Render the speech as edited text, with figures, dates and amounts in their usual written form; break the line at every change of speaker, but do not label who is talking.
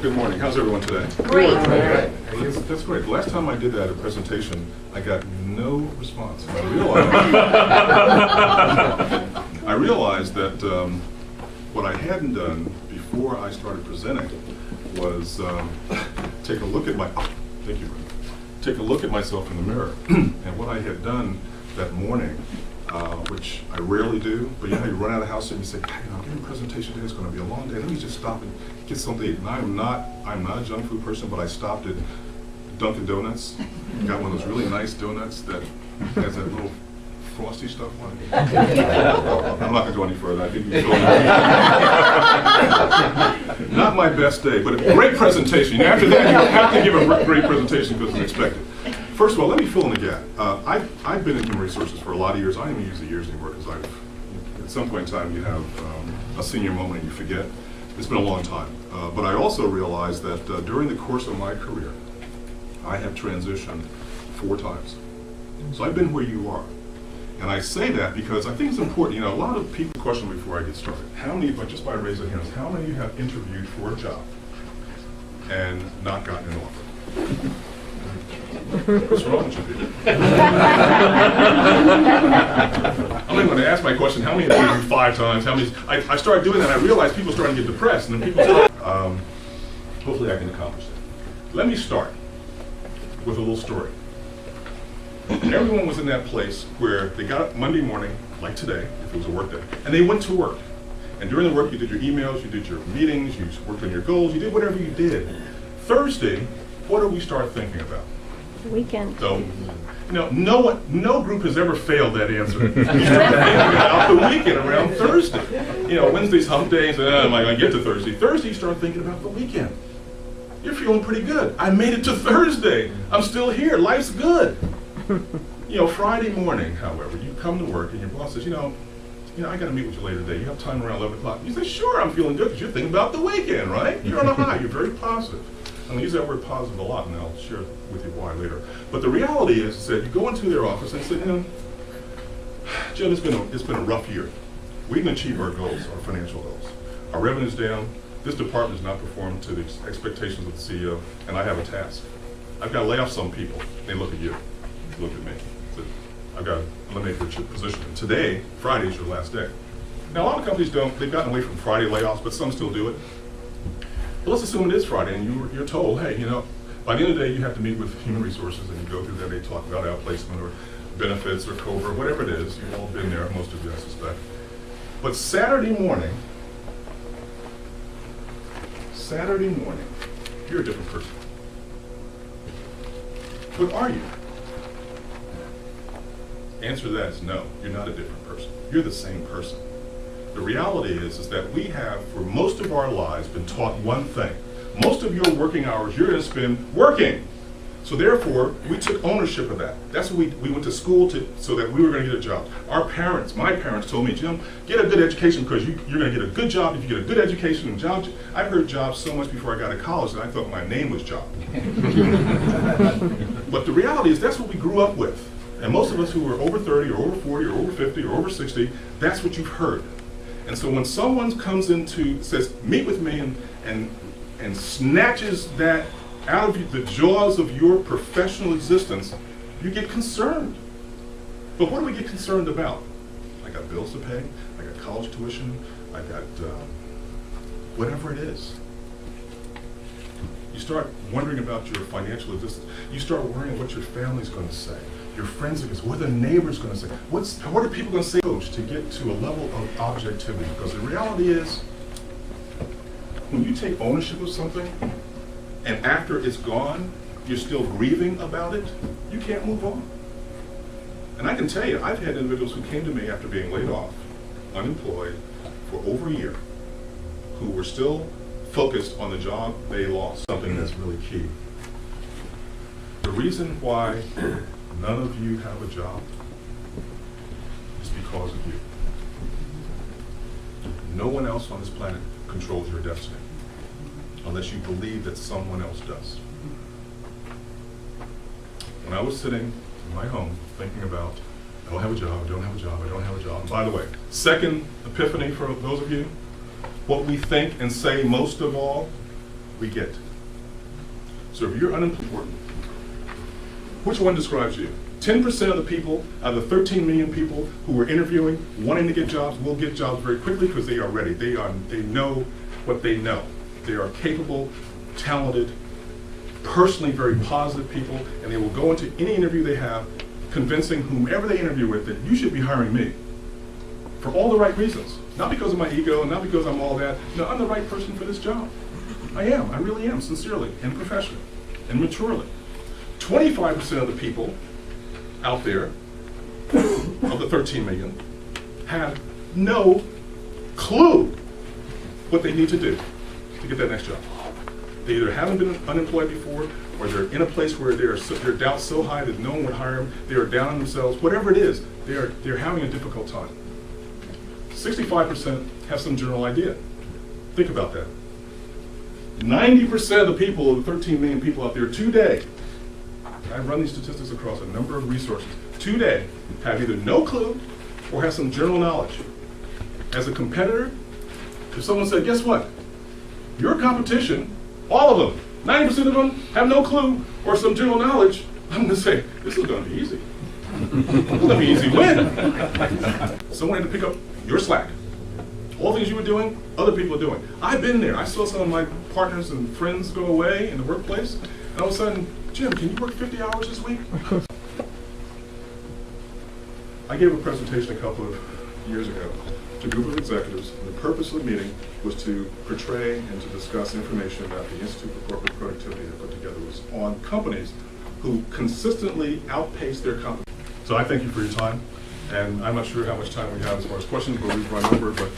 Well, good morning. How's everyone today?
Great.
That's great. The last time I did that at a presentation, I got no response. I realized that what I hadn't done before I started presenting was take a look at take a look at myself in the mirror. And what I had done that morning, which I rarely do, but you know, you run out of the house and you say, hey, I'm giving a presentation today, it's going to be a long day. Let me just stop and get something to eat. And I'm not a junk food person, but I stopped at Dunkin' Donuts. Got one of those really nice donuts that has that little frosty stuff on it. I'm not going to go any further. I think you told me. Not my best day, but a great presentation. After that, you have to give a great presentation because it's expected. First of all, let me fill in the gap. I've been in human resources for a lot of years. I don't even use the years anymore because at some point in time you have a senior moment and you forget. It's been a long time. But I also realized that during the course of my career, I have transitioned 4 times. So I've been where you are. And I say that because I think it's important. You know, a lot of people question before I get started, how many, but just by raising hands, how many of you have interviewed for a job and not gotten an offer? What's wrong with you people? I'm not going to ask my question, how many have interviewed 5 times? How many? I started doing that and I realized people started to get depressed and then people hopefully I can accomplish that. Let me start with a little story. Everyone was in that place where they got up Monday morning, like today, if it was a work day, and they went to work. And during the work, you did your emails, you did your meetings, you worked on your goals, you did whatever you did. Thursday, what do we start thinking about?
The weekend.
So, you know, no group has ever failed that answer. You start thinking about the weekend around Thursday. You know, Wednesday's hump days, am I going to get to Thursday? Thursday, you start thinking about the weekend. You're feeling pretty good. I made it to Thursday. I'm still here. Life's good. You know, Friday morning, however, you come to work and your boss says, you know, I got to meet with you later today. You have time around 11 o'clock. You say, sure, I'm feeling good because you're thinking about the weekend, right? You're on a high. You're very positive. I'm going to use that word positive a lot, and I'll share with you why later. But the reality is that you go into their office and say, you know, Jim, it's been a rough year. We didn't achieve our goals, our financial goals. Our revenue's down. This department has not performed to the expectations of the CEO, and I have a task. I've got to lay off some people. They look at you. Look at me. So I've got to eliminate your position. And today, Friday is your last day. Now, a lot of companies they've gotten away from Friday layoffs, but some still do it. But let's assume it is Friday, and you're told, hey, you know, by the end of the day, you have to meet with human resources, and you go through there, they talk about outplacement or benefits or COBRA, whatever it is. You've all been there, most of you, I suspect. But Saturday morning, you're a different person. What are you? Answer to that is no, you're not a different person. You're the same person. The reality is that we have, for most of our lives, been taught one thing. Most of your working hours, you're going to spend working. So therefore, we took ownership of that. That's what we went to school so that we were going to get a job. My parents told me, Jim, get a good education because you're going to get a good job if you get a good education and job. I heard jobs so much before I got to college that I thought my name was Job. But the reality is that's what we grew up with. And most of us who are over 30 or over 40 or over 50 or over 60, that's what you've heard. And so when someone says, meet with me and snatches that out of the jaws of your professional existence, you get concerned. But what do we get concerned about? I got bills to pay, I got college tuition, I got whatever it is. You start wondering about your financial existence. You start worrying what your family's going to say. Your friends are going to say, what are the neighbors going to say? What are people going to say, coach, to get to a level of objectivity? Because the reality is, when you take ownership of something, and after it's gone, you're still grieving about it, you can't move on. And I can tell you, I've had individuals who came to me after being laid off, unemployed, for over a year, who were still focused on the job they lost, something that's really key. The reason why none of you have a job is because of you. No one else on this planet controls your destiny, unless you believe that someone else does. When I was sitting in my home thinking about, I don't have a job, I don't have a job, I don't have a job. And by the way, second epiphany for those of you, what we think and say most of all we get. So if you're unemployed, which one describes you? 10% of the people out of the 13 million people who are interviewing, wanting to get jobs, will get jobs very quickly because they are ready. They know what they know. They are capable, talented, personally very positive people, and they will go into any interview they have convincing whomever they interview with that you should be hiring me for all the right reasons. Not because of my ego, and not because I'm all that. No, I'm the right person for this job. I am. I really am, sincerely and professionally and maturely. 25% of the people out there, of the 13 million, have no clue what they need to do to get that next job. They either haven't been unemployed before, or they're in a place where their doubt's so high that no one would hire them. They are down on themselves. Whatever it is, they're having a difficult time. 65% have some general idea. Think about that. 90% of the people, the 13 million people out there today, I run these statistics across a number of resources, today have either no clue or have some general knowledge. As a competitor, if someone said, guess what? Your competition, all of them, 90% of them have no clue or some general knowledge, I'm going to say, this is going to be easy. This is going to be an easy win. Someone had to pick up your slack. All things you were doing, other people are doing. I've been there. I saw some of my partners and friends go away in the workplace, and all of a sudden, Jim, can you work 50 hours this week? I gave a presentation a couple of years ago to a group of executives, and the purpose of the meeting was to portray and to discuss information that the Institute for Corporate Productivity had put together was on companies who consistently outpace their competition. So I thank you for your time, and I'm not sure how much time we have as far as questions, but we've run over, but